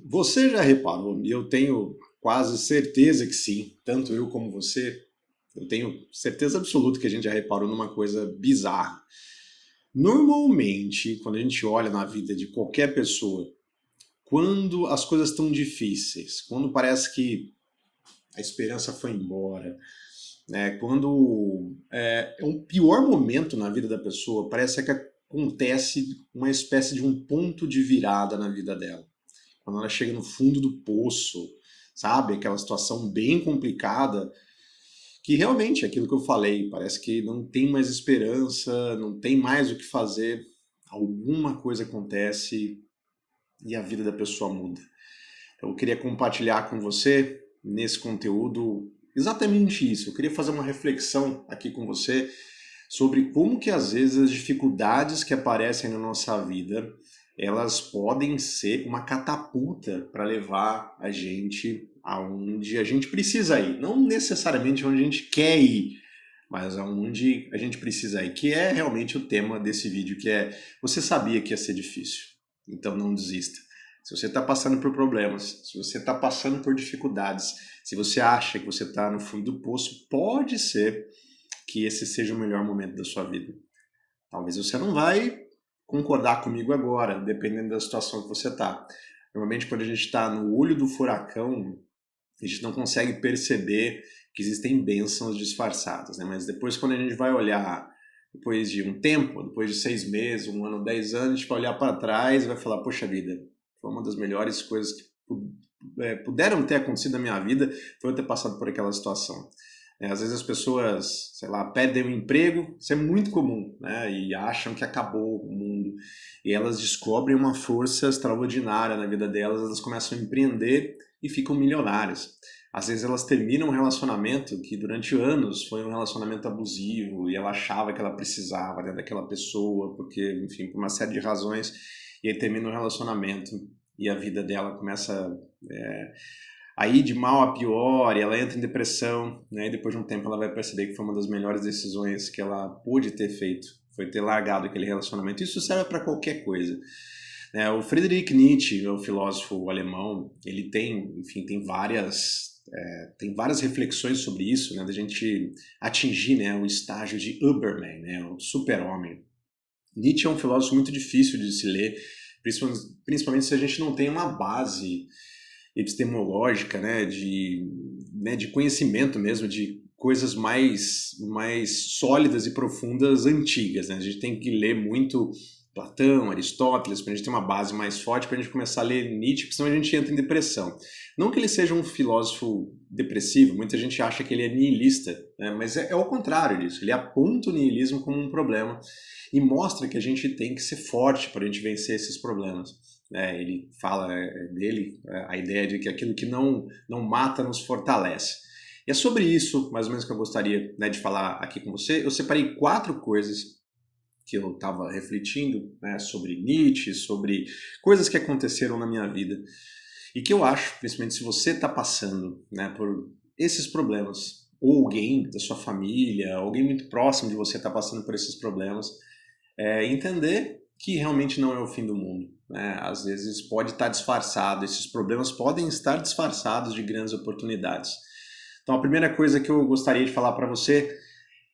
Você já reparou, e eu tenho quase certeza que sim, tanto eu como você, eu tenho certeza absoluta que a gente já reparou numa coisa bizarra. Normalmente, quando a gente olha na vida de qualquer pessoa, quando as coisas estão difíceis, quando parece que a esperança foi embora, né, quando é um pior momento na vida da pessoa, parece que acontece uma espécie de um ponto de virada na vida dela. Quando ela chega no fundo do poço, sabe? Aquela situação bem complicada, que realmente é aquilo que eu falei, parece que não tem mais esperança, não tem mais o que fazer, alguma coisa acontece e a vida da pessoa muda. Então, eu queria compartilhar com você nesse conteúdo exatamente isso. Eu queria fazer uma reflexão aqui com você sobre como que às vezes as dificuldades que aparecem na nossa vida, elas podem ser uma catapulta para levar a gente aonde a gente precisa ir. Não necessariamente onde a gente quer ir, mas aonde a gente precisa ir, que é realmente o tema desse vídeo, que é você sabia que ia ser difícil, então não desista. Se você está passando por problemas, se você está passando por dificuldades, se você acha que você está no fundo do poço, pode ser que esse seja o melhor momento da sua vida. Talvez você não vai concordar comigo agora, dependendo da situação que você está. Normalmente, quando a gente está no olho do furacão, a gente não consegue perceber que existem bênçãos disfarçadas, né? Mas depois, quando a gente vai olhar, depois de um tempo, depois de 6 meses, um ano, 10 anos, a gente vai olhar para trás e vai falar: poxa vida, foi uma das melhores coisas que puderam ter acontecido na minha vida, foi eu ter passado por aquela situação. Às vezes as pessoas, sei lá, perdem o emprego, isso é muito comum, né? E acham que acabou o mundo. E elas descobrem uma força extraordinária na vida delas, elas começam a empreender e ficam milionárias. Às vezes elas terminam um relacionamento que durante anos foi um relacionamento abusivo e ela achava que ela precisava, né, daquela pessoa, porque, enfim, por uma série de razões, e aí termina um relacionamento e a vida dela começa a ir de mal a pior, e ela entra em depressão, né? E depois de um tempo ela vai perceber que foi uma das melhores decisões que ela pôde ter feito, foi ter largado aquele relacionamento. Isso serve para qualquer coisa. O Friedrich Nietzsche, o filósofo alemão, ele tem, enfim, tem várias reflexões sobre isso, né, da gente atingir, né, o estágio de Überman, né, o super-homem. Nietzsche é um filósofo muito difícil de se ler, principalmente se a gente não tem uma base epistemológica, né, de conhecimento mesmo, de coisas mais sólidas e profundas antigas. Né? A gente tem que ler muito Platão, Aristóteles, para a gente ter uma base mais forte, para a gente começar a ler Nietzsche, porque senão a gente entra em depressão. Não que ele seja um filósofo depressivo, muita gente acha que ele é nihilista, né? Mas é o contrário disso. Ele aponta o nihilismo como um problema e mostra que a gente tem que ser forte para a gente vencer esses problemas. Ele fala dele a ideia de que aquilo que não mata nos fortalece. E é sobre isso, mais ou menos, que eu gostaria, né, de falar aqui com você. Eu separei 4 coisas que eu estava refletindo, né, sobre Nietzsche, sobre coisas que aconteceram na minha vida e que eu acho, principalmente se você está passando, né, por esses problemas, ou alguém da sua família, alguém muito próximo de você está passando por esses problemas, entender que realmente não é o fim do mundo. Né? Às vezes pode estar disfarçado, esses problemas podem estar disfarçados de grandes oportunidades. Então a primeira coisa que eu gostaria de falar para você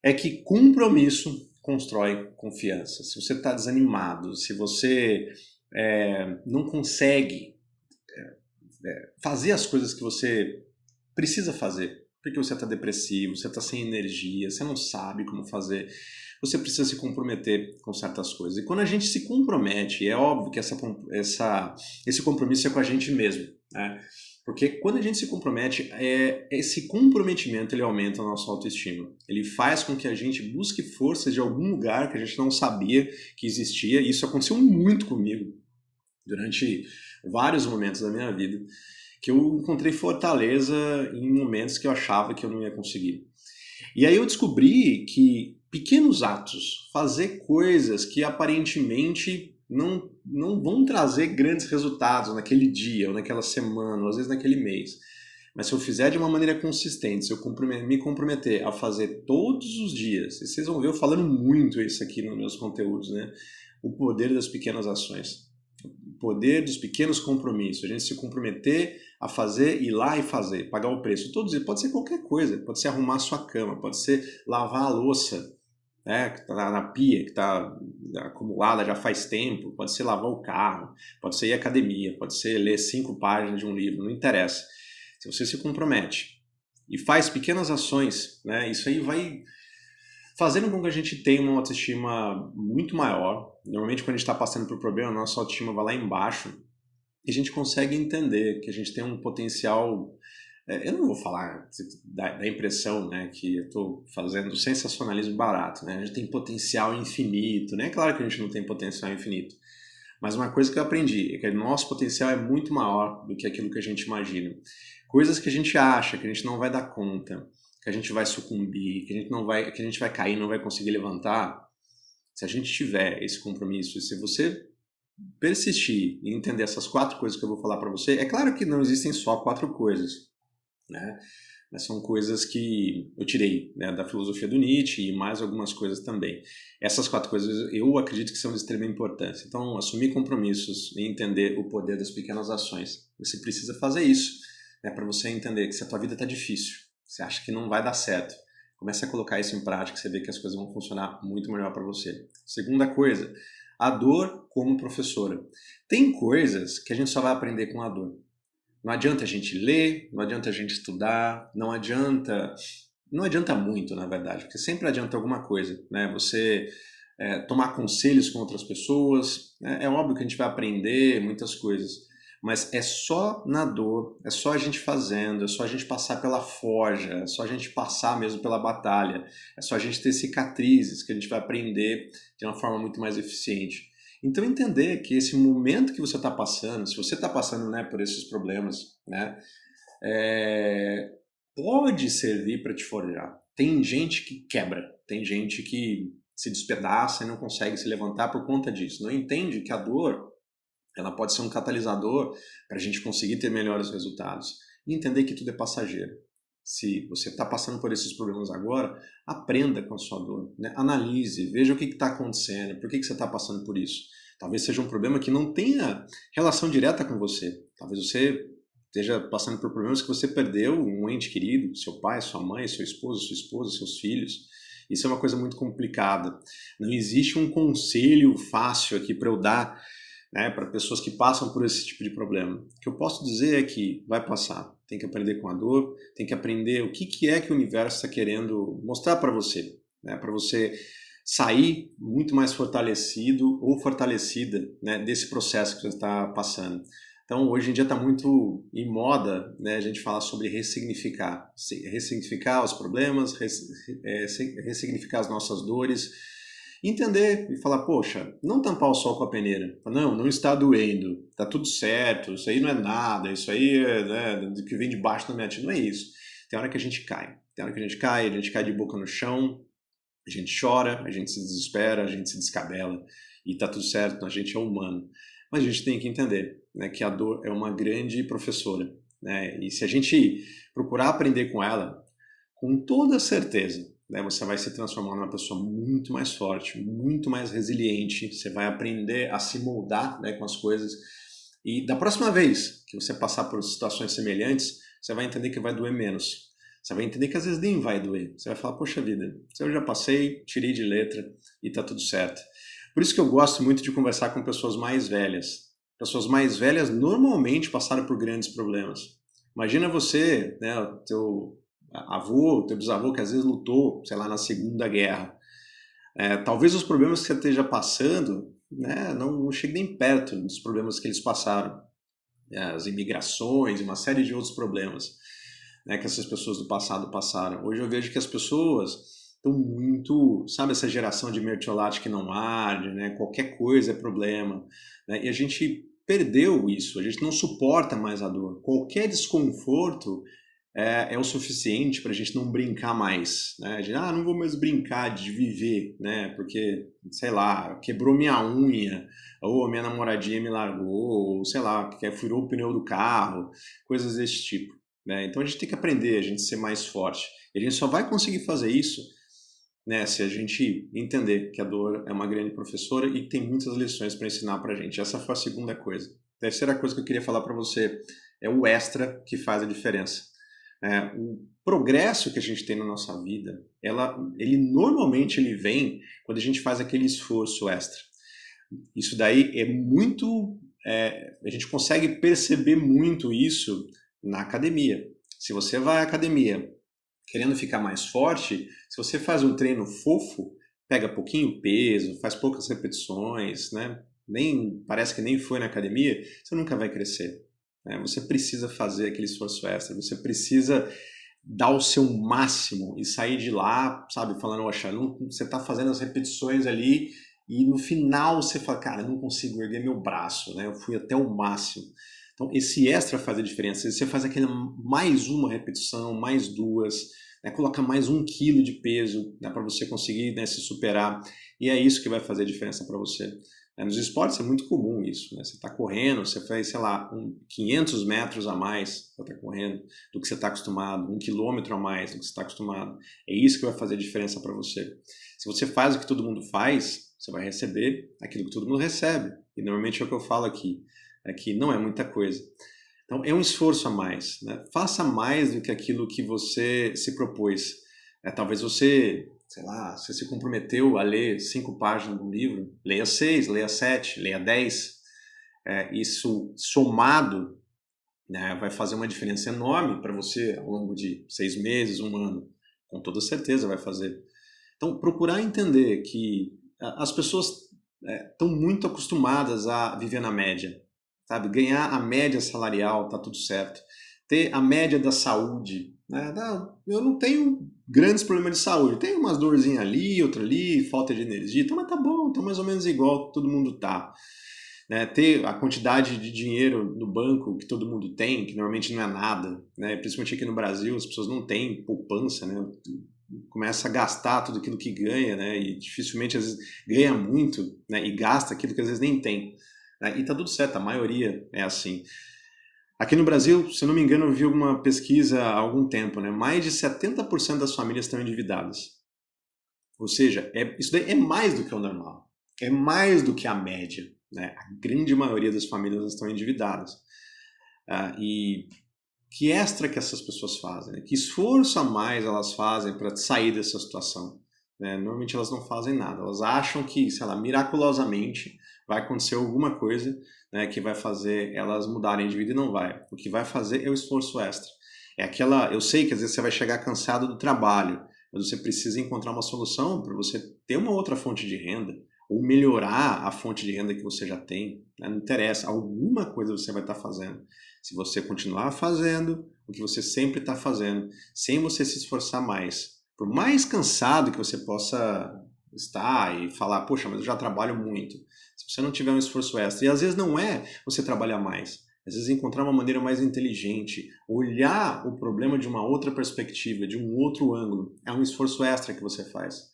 é que compromisso constrói confiança. Se você está desanimado, se você não consegue fazer as coisas que você precisa fazer, porque você está depressivo, você está sem energia, você não sabe como fazer, você precisa se comprometer com certas coisas. E quando a gente se compromete, é óbvio que esse compromisso é com a gente mesmo, né? Porque quando a gente se compromete, esse comprometimento ele aumenta a nossa autoestima. Ele faz com que a gente busque forças de algum lugar que a gente não sabia que existia. E isso aconteceu muito comigo durante vários momentos da minha vida, que eu encontrei fortaleza em momentos que eu achava que eu não ia conseguir. E aí eu descobri que pequenos atos, fazer coisas que aparentemente não vão trazer grandes resultados naquele dia, ou naquela semana, ou às vezes naquele mês. Mas se eu fizer de uma maneira consistente, se eu me comprometer a fazer todos os dias, e vocês vão ver eu falando muito isso aqui nos meus conteúdos, né? O poder das pequenas ações. poder dos pequenos compromissos, a gente se comprometer a fazer, ir lá e fazer, pagar o preço. Todos eles, pode ser qualquer coisa, pode ser arrumar a sua cama, pode ser lavar a louça, né, que está na pia, que está acumulada já faz tempo, pode ser lavar o carro, pode ser ir à academia, pode ser ler 5 páginas de um livro, não interessa. Se você se compromete e faz pequenas ações, né, isso aí vai fazendo com que a gente tenha uma autoestima muito maior. Normalmente quando a gente está passando por problema, a nossa autoestima vai lá embaixo e a gente consegue entender que a gente tem um potencial. Eu não vou falar da impressão, né, que eu estou fazendo sensacionalismo barato, né? A gente tem potencial infinito, né? Claro que a gente não tem potencial infinito, mas uma coisa que eu aprendi é que o nosso potencial é muito maior do que aquilo que a gente imagina. Coisas que a gente acha que a gente não vai dar conta, que a gente vai sucumbir, que a gente vai cair, não vai conseguir levantar. Se a gente tiver esse compromisso, se você persistir e entender essas 4 coisas que eu vou falar para você, é claro que não existem só 4 coisas, né? Mas são coisas que eu tirei, né, da filosofia do Nietzsche e mais algumas coisas também. Essas 4 coisas eu acredito que são de extrema importância. Então, assumir compromissos e entender o poder das pequenas ações. Você precisa fazer isso, né, para você entender que se a tua vida está difícil, você acha que não vai dar certo, comece a colocar isso em prática, você vê que as coisas vão funcionar muito melhor para você. Segunda coisa, a dor como professora. Tem coisas que a gente só vai aprender com a dor. Não adianta a gente ler, não adianta a gente estudar, não adianta muito, na verdade, porque sempre adianta alguma coisa, né? Você tomar conselhos com outras pessoas, né? É óbvio que a gente vai aprender muitas coisas, mas é só na dor, é só a gente fazendo, é só a gente passar pela forja, é só a gente passar mesmo pela batalha, é só a gente ter cicatrizes que a gente vai aprender de uma forma muito mais eficiente. Então entender que esse momento que você está passando, se você está passando, né, por esses problemas, né, pode servir para te forjar. Tem gente que quebra, tem gente que se despedaça e não consegue se levantar por conta disso. Não entende que a dor ela pode ser um catalisador para a gente conseguir ter melhores resultados. E entender que tudo é passageiro. Se você está passando por esses problemas agora, aprenda com a sua dor, né? Analise, veja o que está acontecendo, por que você está passando por isso. Talvez seja um problema que não tenha relação direta com você. Talvez você esteja passando por problemas que você perdeu um ente querido, seu pai, sua mãe, seu esposo, sua esposa, seus filhos. Isso é uma coisa muito complicada. Não existe um conselho fácil aqui para eu dar, né, para pessoas que passam por esse tipo de problema. O que eu posso dizer é que vai passar. Tem que aprender com a dor, tem que aprender o que é que o universo está querendo mostrar para você, né, para você sair muito mais fortalecido ou fortalecida, né, desse processo que você está passando. Então, hoje em dia está muito em moda, né, a gente falar sobre ressignificar. Ressignificar os problemas, ressignificar as nossas dores, entender e falar, poxa, não tampar o sol com a peneira. Não está doendo, está tudo certo, isso aí não é nada, isso aí é, né, do que vem de baixo da minha tia. Não é isso. Tem hora que a gente cai. Tem hora que a gente cai de boca no chão, a gente chora, a gente se desespera, a gente se descabela e tá tudo certo, a gente é humano. Mas a gente tem que entender, né, que a dor é uma grande professora, né? E se a gente procurar aprender com ela, com toda certeza, né, você vai se transformar numa pessoa muito mais forte, muito mais resiliente, você vai aprender a se moldar, né, com as coisas. E da próxima vez que você passar por situações semelhantes, você vai entender que vai doer menos. Você vai entender que às vezes nem vai doer. Você vai falar, poxa vida, eu já passei, tirei de letra e tá tudo certo. Por isso que eu gosto muito de conversar com pessoas mais velhas. Pessoas mais velhas normalmente passaram por grandes problemas. Imagina você, né, o teu avô, teu bisavô que às vezes lutou, sei lá, na Segunda Guerra. Talvez os problemas que você esteja passando, né, não cheguem nem perto dos problemas que eles passaram. As imigrações, uma série de outros problemas, né, que essas pessoas do passado passaram. Hoje eu vejo que as pessoas estão muito, sabe, essa geração de mertiolate que não arde, né, qualquer coisa é problema, né, e a gente perdeu isso, a gente não suporta mais a dor. Qualquer desconforto é o suficiente para a gente não brincar mais, né? A gente, não vou mais brincar de viver, né? Porque, sei lá, quebrou minha unha, ou a minha namoradinha me largou, ou sei lá, furou o pneu do carro, coisas desse tipo, né? Então a gente tem que aprender, a gente ser mais forte. E a gente só vai conseguir fazer isso né, se a gente entender que a dor é uma grande professora e tem muitas lições para ensinar para a gente. Essa foi a segunda coisa. A terceira coisa que eu queria falar para você é o extra que faz a diferença. O progresso que a gente tem na nossa vida, ele normalmente ele vem quando a gente faz aquele esforço extra. Isso daí é muito... a gente consegue perceber muito isso na academia. Se você vai à academia querendo ficar mais forte, se você faz um treino fofo, pega pouquinho peso, faz poucas repetições, né? Parece que nem foi na academia, você nunca vai crescer. Né? Você precisa fazer aquele esforço extra, você precisa dar o seu máximo e sair de lá, sabe, falando, oxa, você está fazendo as repetições ali e no final você fala, cara, não consigo erguer meu braço, né? Eu fui até o máximo. Então, esse extra faz a diferença. Você faz aquele mais uma repetição, mais duas, né? Coloca mais 1 quilo de peso, né, para você conseguir, né, se superar. E é isso que vai fazer a diferença para você. Nos esportes é muito comum isso, né? Você está correndo, você faz, sei lá, 500 metros a mais você está correndo do que você está acostumado, 1 quilômetro a mais do que você está acostumado. É isso que vai fazer a diferença para você. Se você faz o que todo mundo faz, você vai receber aquilo que todo mundo recebe. E normalmente é o que eu falo aqui, é que não é muita coisa. Então é um esforço a mais, né? Faça mais do que aquilo que você se propôs. Talvez você, sei lá, você se comprometeu a ler 5 páginas de um livro, leia 6, leia 7, leia 10. Isso somado, né, vai fazer uma diferença enorme para você ao longo de 6 meses, 1 ano. Com toda certeza vai fazer. Então, procurar entender que as pessoas estão muito acostumadas a viver na média, sabe? Ganhar a média salarial, tá tudo certo. Ter a média da saúde, né? Eu não tenho grandes problemas de saúde. Tem umas dorzinhas ali, outra ali, falta de energia, então, mas tá bom, tá mais ou menos igual todo mundo tá. Né? Ter a quantidade de dinheiro no banco que todo mundo tem, que normalmente não é nada, né? Principalmente aqui no Brasil, as pessoas não têm poupança, né? Começa a gastar tudo aquilo que ganha, né? E dificilmente às vezes ganha muito, né? E gasta aquilo que às vezes nem tem. Né? E tá tudo certo, a maioria é assim. Aqui no Brasil, se eu não me engano, eu vi uma pesquisa há algum tempo, né? Mais de 70% das famílias estão endividadas. Ou seja, isso daí é mais do que o normal. É mais do que a média. Né? A grande maioria das famílias estão endividadas. E que extra que essas pessoas fazem? Né? Que esforço a mais elas fazem para sair dessa situação? Né? Normalmente elas não fazem nada. Elas acham que, sei lá, miraculosamente vai acontecer alguma coisa, né, que vai fazer elas mudarem de vida e não vai. O que vai fazer é o esforço extra. Eu sei que às vezes você vai chegar cansado do trabalho, mas você precisa encontrar uma solução para você ter uma outra fonte de renda ou melhorar a fonte de renda que você já tem. Né? Não interessa, alguma coisa você vai estar fazendo. Se você continuar fazendo o que você sempre está fazendo, sem você se esforçar mais, por mais cansado que você possa estar e falar, poxa, mas eu já trabalho muito. Se você não tiver um esforço extra, e às vezes não é você trabalhar mais, às vezes encontrar uma maneira mais inteligente, olhar o problema de uma outra perspectiva, de um outro ângulo, é um esforço extra que você faz.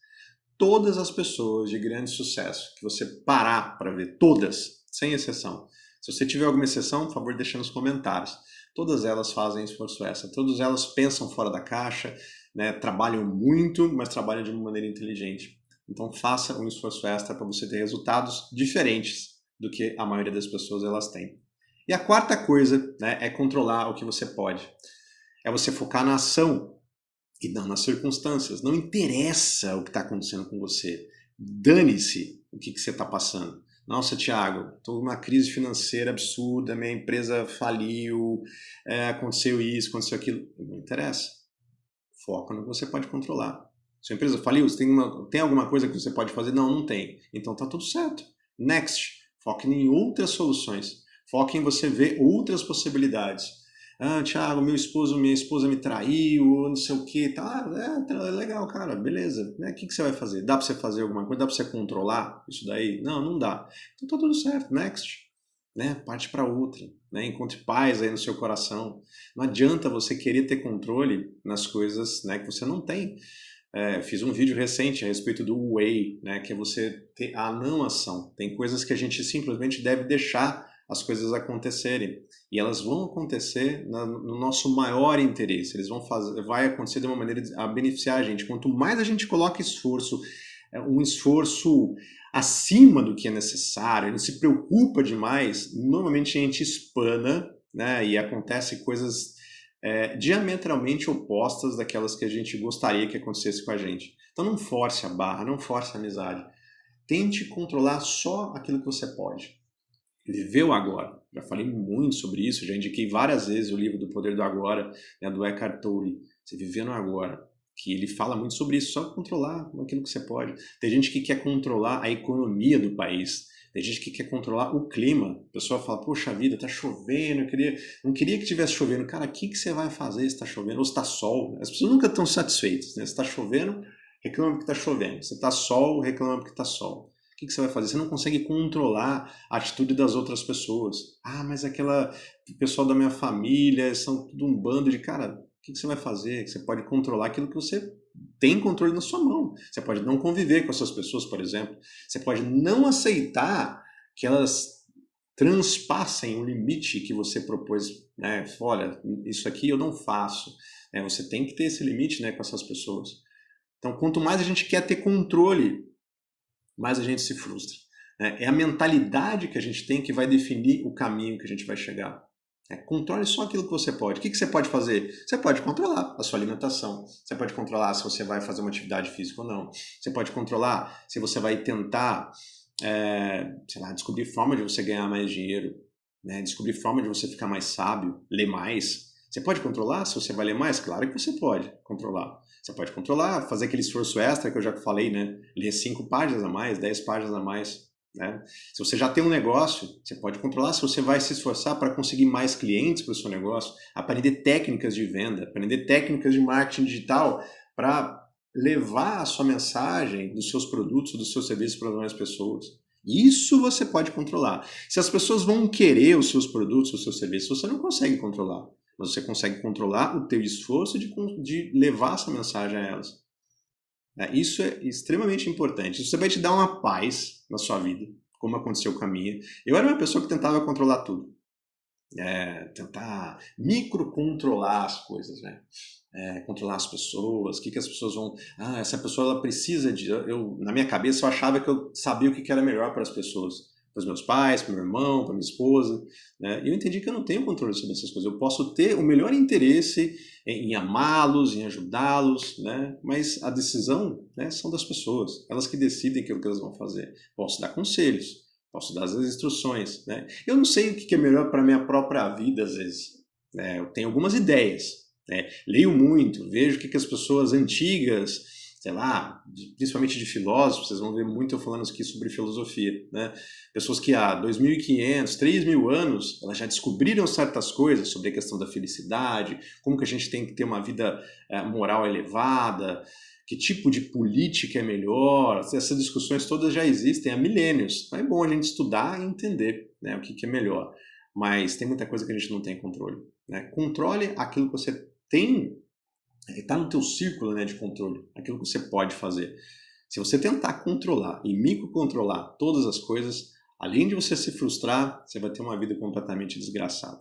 Todas as pessoas de grande sucesso que você parar para ver, todas, sem exceção. Se você tiver alguma exceção, por favor, deixe nos comentários. Todas elas fazem esforço extra, todas elas pensam fora da caixa, né, trabalham muito, mas trabalham de uma maneira inteligente. Então faça um esforço extra para você ter resultados diferentes do que a maioria das pessoas elas têm. E a quarta coisa, né, é controlar o que você pode. É você focar na ação e não nas circunstâncias. Não interessa o que está acontecendo com você. Dane-se o que você está passando. Nossa, Thiago, estou numa crise financeira absurda, minha empresa faliu, aconteceu isso, aconteceu aquilo. Não interessa. Foca no que você pode controlar. Sua empresa faliu, você tem alguma coisa que você pode fazer? Não, não tem. Então tá tudo certo. Next. Foque em outras soluções. Foque em você ver outras possibilidades. Ah, Thiago, minha esposa me traiu, não sei o que. Tá, legal, cara, beleza. O que você vai fazer? Dá pra você fazer alguma coisa? Dá pra você controlar isso daí? Não, não dá. Então tá tudo certo. Next. Né? Parte para outra, né? Encontre paz aí no seu coração. Não adianta você querer ter controle nas coisas, né, que você não tem. Fiz um vídeo recente a respeito do Whey, né, que é você ter a não ação. Tem coisas que a gente simplesmente deve deixar as coisas acontecerem. E elas vão acontecer no nosso maior interesse. Eles vão fazer, vai acontecer de uma maneira a beneficiar a gente. Quanto mais a gente coloca esforço, um esforço acima do que é necessário, não se preocupa demais, normalmente a gente espana, né, e acontece coisas diametralmente opostas daquelas que a gente gostaria que acontecesse com a gente. Então não force a barra, não force a amizade. Tente controlar só aquilo que você pode. Viver o agora. Já falei muito sobre isso, já indiquei várias vezes o livro do Poder do Agora, né, do Eckhart Tolle. Você viver no agora. Que ele fala muito sobre isso, só controlar aquilo que você pode. Tem gente que quer controlar a economia do país. Tem gente que quer controlar o clima. A pessoa fala, poxa vida, tá chovendo, não queria que tivesse chovendo. Cara, o que você vai fazer se tá chovendo? Ou se tá sol? As pessoas nunca estão satisfeitas, né? Se tá chovendo, reclama porque tá chovendo. Se tá sol, reclama porque tá sol. O que você vai fazer? Você não consegue controlar a atitude das outras pessoas. Ah, mas o pessoal da minha família são tudo um bando de... Cara, o que você vai fazer? Você pode controlar aquilo que você tem controle na sua mão. Você pode não conviver com essas pessoas, por exemplo. Você pode não aceitar que elas transpassem o limite que você propôs. Né? Olha, isso aqui eu não faço. Você tem que ter esse limite, né, com essas pessoas. Então, quanto mais a gente quer ter controle, mais a gente se frustra. É a mentalidade que a gente tem que vai definir o caminho que a gente vai chegar. Controle só aquilo que você pode. O que você pode fazer? Você pode controlar a sua alimentação. Você pode controlar se você vai fazer uma atividade física ou não. Você pode controlar se você vai tentar, sei lá, descobrir forma de você ganhar mais dinheiro, né? Descobrir forma de você ficar mais sábio, ler mais. Você pode controlar se você vai ler mais? Claro que você pode controlar. Você pode controlar, fazer aquele esforço extra que eu já falei, né? Ler 5 páginas a mais, 10 páginas a mais. Né? Se você já tem um negócio, você pode controlar se você vai se esforçar para conseguir mais clientes para o seu negócio, aprender técnicas de venda, aprender técnicas de marketing digital para levar a sua mensagem dos seus produtos, dos seus serviços para mais pessoas. Isso você pode controlar. Se as pessoas vão querer os seus produtos, os seus serviços, você não consegue controlar. Mas você consegue controlar o teu esforço de levar essa mensagem a elas. Isso é extremamente importante. Isso vai te dar uma paz na sua vida, como aconteceu com a minha. Eu era uma pessoa que tentava controlar tudo. Tentar microcontrolar as coisas, né? Controlar as pessoas, o que as pessoas vão... Ah, essa pessoa ela precisa de... Na minha cabeça eu achava que eu sabia o que era melhor para as pessoas. Para os meus pais, para o meu irmão, para minha esposa. Né? E eu entendi que eu não tenho controle sobre essas coisas. Eu posso ter o melhor interesse em amá-los, em ajudá-los, né? Mas a decisão, né, são das pessoas. Elas que decidem aquilo que elas vão fazer. Posso dar conselhos, posso dar as instruções. Né? Eu não sei o que é melhor para a minha própria vida, às vezes. Eu tenho algumas ideias. Leio muito, vejo o que as pessoas antigas, sei lá, principalmente de filósofos, vocês vão ver muito eu falando aqui sobre filosofia, né? Pessoas que há 2.500, 3.000 anos, elas já descobriram certas coisas sobre a questão da felicidade, como que a gente tem que ter uma vida moral elevada, que tipo de política é melhor, essas discussões todas já existem há milênios. Então é bom a gente estudar e entender, né, o que é melhor. Mas tem muita coisa que a gente não tem controle. Né? Controle aquilo que você tem, está no teu círculo, né, de controle, aquilo que você pode fazer. Se você tentar controlar e microcontrolar todas as coisas, além de você se frustrar, você vai ter uma vida completamente desgraçada.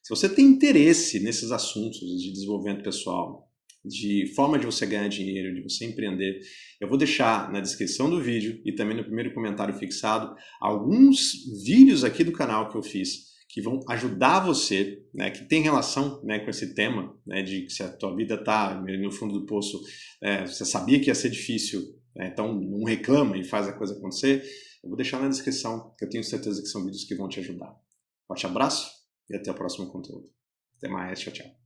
Se você tem interesse nesses assuntos de desenvolvimento pessoal, de forma de você ganhar dinheiro, de você empreender, eu vou deixar na descrição do vídeo e também no primeiro comentário fixado alguns vídeos aqui do canal que eu fiz que vão ajudar você, né, que tem relação, né, com esse tema, né, de que se a tua vida está no fundo do poço, você sabia que ia ser difícil, né, então não reclama e faz a coisa acontecer. Eu vou deixar na descrição, que eu tenho certeza que são vídeos que vão te ajudar. Forte abraço e até o próximo conteúdo. Até mais, tchau, tchau.